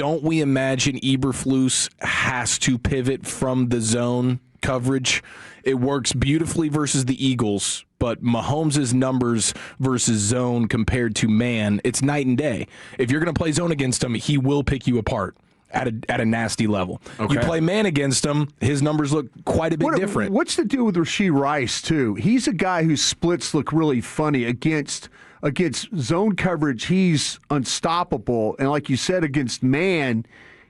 don't we imagine Eberflus has to pivot from the zone coverage? It works beautifully versus the Eagles, but Mahomes' numbers versus zone compared to man, it's night and day. If you're going to play zone against him, he will pick you apart at a nasty level. Okay. You play man against him, his numbers look quite a bit different. What's the deal with Rashee Rice, too? He's a guy whose splits look really funny against zone coverage. He's unstoppable, and like you said, against man,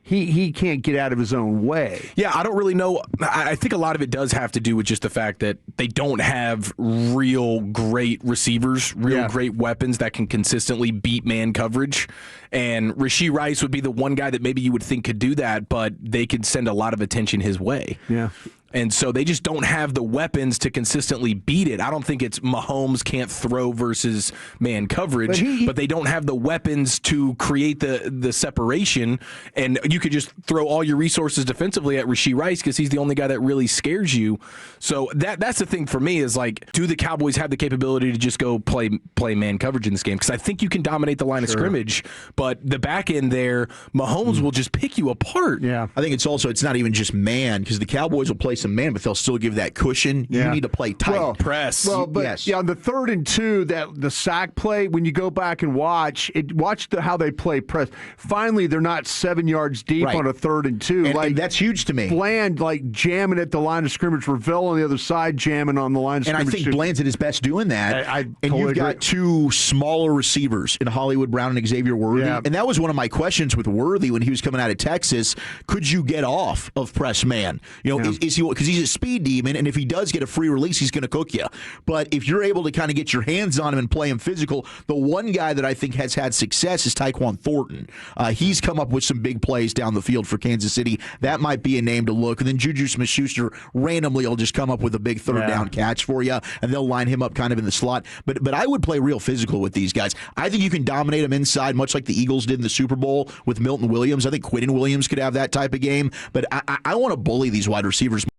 he can't get out of his own way. Yeah, I don't really know. I think a lot of it does have to do with just the fact that they don't have real great receivers, great weapons that can consistently beat man coverage. And Rashee Rice would be the one guy that maybe you would think could do that, but they could send a lot of attention his way. Yeah. And so they just don't have the weapons to consistently beat it. I don't think it's Mahomes can't throw versus man coverage, but they don't have the weapons to create the separation. And you could just throw all your resources defensively at Rashee Rice because he's the only guy that really scares you. So that's the thing for me is, like, do the Cowboys have the capability to just go play man coverage in this game? Because I think you can dominate the line of scrimmage, but the back end there, Mahomes will just pick you apart. Yeah, I think it's not even just man, because the Cowboys will play some man, but they'll still give that cushion. Yeah. You need to play tight. Press. Well, but yes. On the 3rd and 2, the sack play, when you go back and watch how they play press. Finally, they're not 7 yards deep on a 3rd and 2. And that's huge to me. Bland, jamming at the line of scrimmage. Ravel on the other side jamming on the line of scrimmage. And I think Bland's at his best doing that. And totally you've got two smaller receivers in Hollywood Brown and Xavier Worthy. Yeah. And that was one of my questions with Worthy when he was coming out of Texas. Could you get off of press man? Is he, because he's a speed demon, and if he does get a free release, he's going to cook you. But if you're able to kind of get your hands on him and play him physical, the one guy that I think has had success is Tyquan Thornton. He's come up with some big plays down the field for Kansas City. That might be a name to look. And then Juju Smith-Schuster randomly will just come up with a big third down catch for you, and they'll line him up kind of in the slot. But I would play real physical with these guys. I think you can dominate them inside, much like the Eagles did in the Super Bowl with Milton Williams. I think Quinnen Williams could have that type of game. But I want to bully these wide receivers.